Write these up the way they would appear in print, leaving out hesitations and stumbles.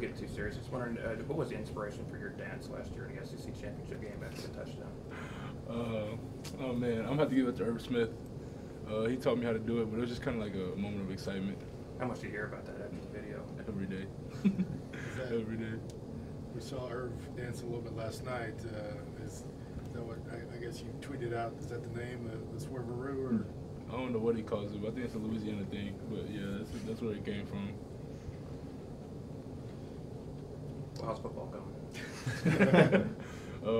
get too serious, I was wondering, what was the inspiration for your dance last year in the SEC championship game after the touchdown? Oh man, I'm gonna have to give it to Herb Smith. He taught me how to do it, but it was just kind of like a moment of excitement. How much do you hear about that after the video? Every day. Every day. We saw Irv dance a little bit last night. Is that what I guess you tweeted out? Is that the name, the Swerveroo? Or? I don't know what he calls it, but I think it's a Louisiana thing. But yeah, that's where it came from. Well, how's football going?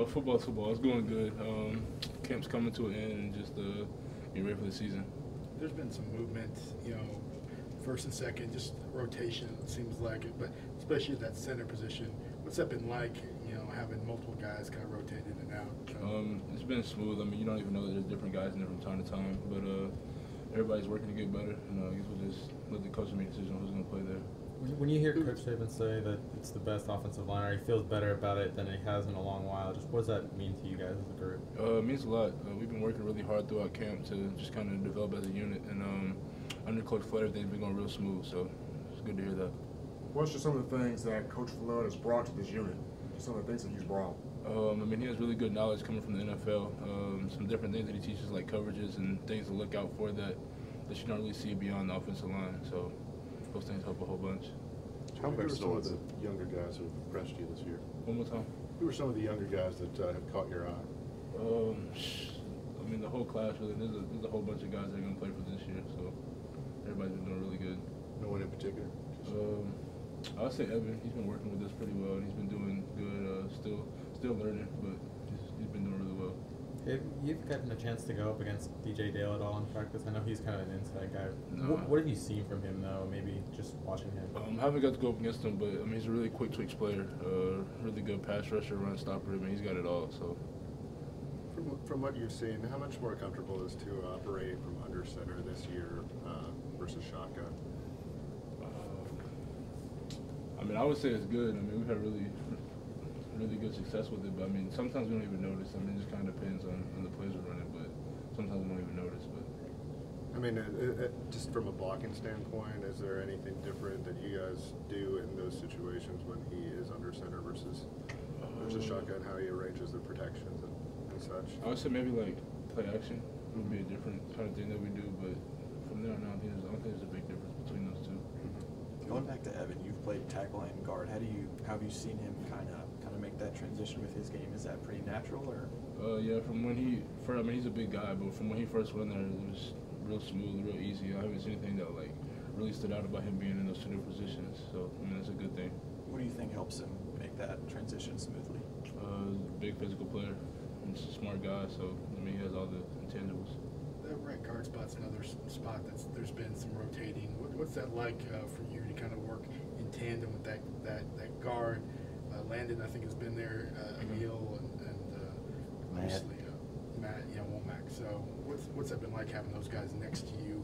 Football's football. It's going good. Camp's coming to an end, and just get ready for the season. There's been some movement, first and second, just rotation, it seems like it, but especially at that center position. What's that been like, having multiple guys kind of rotate in and out? It's been smooth. I mean, you don't even know that there's different guys in there from time to time, but everybody's working to get better, and I guess we'll just let the coach make a decision on who's going to play there. When you hear Coach Saban say that it's the best offensive line, or he feels better about it than he has in a long while, just what does that mean to you guys as a group? It means a lot. We've been working really hard throughout camp to just kind of develop as a unit, and under Coach Flood, everything's been going real smooth, so it's good to hear that. What's just some of the things that Coach Flood has brought to this unit? Some of the things that he's brought? I mean, he has really good knowledge coming from the NFL. Some different things that he teaches, like coverages and things to look out for that you don't really see beyond the offensive line. So those things help a whole bunch. How big are some of the younger guys who have impressed you this year? One more time. Who are some of the younger guys that have caught your eye? I mean, the whole class really. There's a whole bunch of guys that are going to play for this year, so everybody's been doing really good. No one in particular? I would say Evan. He's been working with us pretty well, and he's been doing good. Still learning, but he's been doing really well. Have you gotten a chance to go up against DJ Dale at all in practice? I know he's kind of an inside guy. No. What have you seen from him, though, maybe just watching him? I haven't got to go up against him, but I mean, he's a really quick twitch player, really good pass rusher, run stopper. I mean, he's got it all. So, from what you've seen, how much more comfortable is to operate from under center this year versus shotgun? I mean, I would say it's good. I mean, we've had really good success with it, but I mean, sometimes we don't even notice. I mean, it just kind of depends on the plays we're running, but sometimes we don't even notice. But I mean, just from a blocking standpoint, is there anything different that you guys do in those situations when he is under center versus shotgun? How he arranges the protections and such? I would say maybe like play action would be a different kind of thing that we do, but from there on out, I don't think there's a big difference between those two. Going back to Evan, you've played tackle and guard. How have you seen him kind of make that transition with his game? Is that pretty natural, or? Yeah, from when I mean, he's a big guy, but from when he first went there, it was real smooth, real easy. I haven't seen anything that like really stood out about him being in those two different positions. So I mean, that's a good thing. What do you think helps him make that transition smoothly? Big physical player. He's a smart guy, so I mean, he has all the intangibles. That right guard spot's another spot there's been some rotating. What's that like for you to kind of work in tandem with that guard? Landon, I think, has been there, Emil, and obviously Matt, Womack. So what's that been like having those guys next to you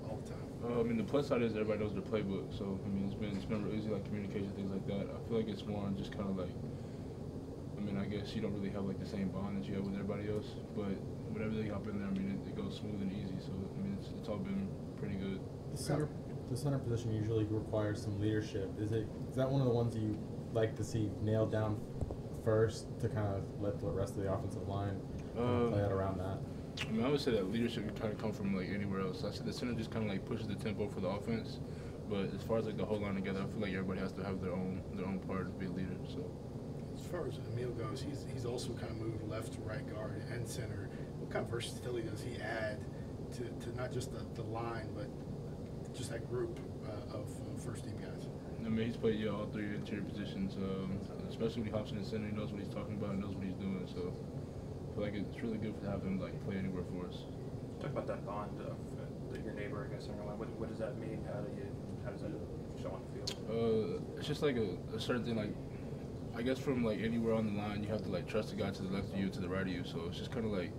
all the time? I mean, the plus side is everybody knows their playbook. So I mean, it's been real easy, like communication, things like that. I feel like it's more on just kind of like, I mean, I guess you don't really have like the same bond that you have with everybody else, but whenever they hop in there, I mean, it goes smooth and easy. So I mean, it's all been pretty good. The center position usually requires some leadership. Is that one of the ones you like to see nailed down first to kind of let the rest of the offensive line play out around that? I mean, I would say that leadership can kind of come from like anywhere else. I said the center just kind of like pushes the tempo for the offense, but as far as like the whole line together, I feel like everybody has to have their own part to be a leader. So as far as Emil goes, he's also kind of moved left to right guard and center. What kind of versatility does he add to not just the line, but just that group of first team guys? I mean, he's played all three interior positions, especially when he hops in the center. He knows what he's talking about and knows what he's doing. So I feel like it's really good to have him like play anywhere for us. Talk about that bond of your neighbor, I guess. What does that mean? How does that show on the field? It's just like a certain thing. Like I guess from like anywhere on the line, you have to like trust the guy to the left of you, to the right of you. So it's just kind of like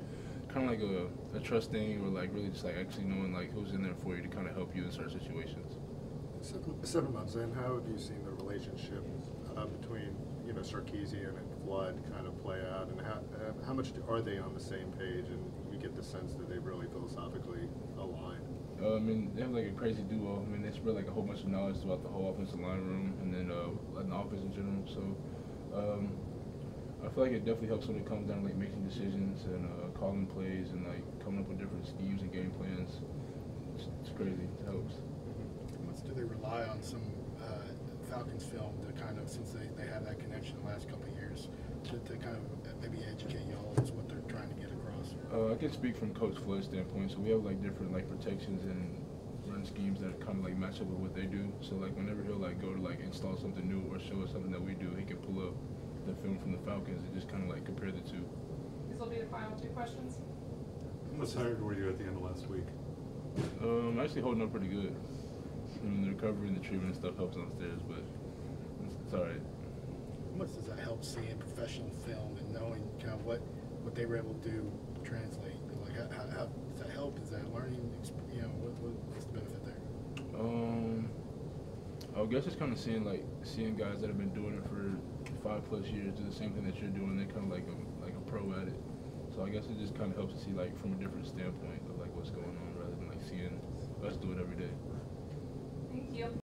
a trust thing, or like really just like actually knowing like who's in there for you to kind of help you in certain situations. 7 months in, how have you seen the relationship between Sarkisian and Flood kind of play out, and how much are they on the same page, and you get the sense that they really philosophically align? I mean, they have like a crazy duo. I mean, they spread like a whole bunch of knowledge throughout the whole offensive line room, and then like the offense in general. So I feel like it definitely helps when it comes down to like making decisions and calling plays and like coming up with different schemes and game plans. It's crazy. It helps. How much do they rely on some Falcons film to kind of, since they have that connection the last couple of years, to kind of maybe educate y'all as what they're trying to get across? I can speak from Coach Floyd's standpoint. So we have like different like protections and run schemes that kind of like match up with what they do. So like whenever he'll like go to like install something new or show us something that we do, he can pull up the film from the Falcons and just kind of like compare the two. These will be the final two questions. How much tired were you at the end of last week? I'm actually holding up pretty good. I mean, the recovery and the treatment and stuff helps downstairs, but it's all right. How much does that help seeing professional film and knowing kind of what they were able to do translate? Like, how does that help? Is that learning? You know, what's the benefit there? I guess it's kind of seeing guys that have been doing it for 5+ years do the same thing that you're doing. They're kind of like a pro at it. So I guess it just kind of helps to see like from a different standpoint of like what's going on rather than like seeing us do it every day. Thank you.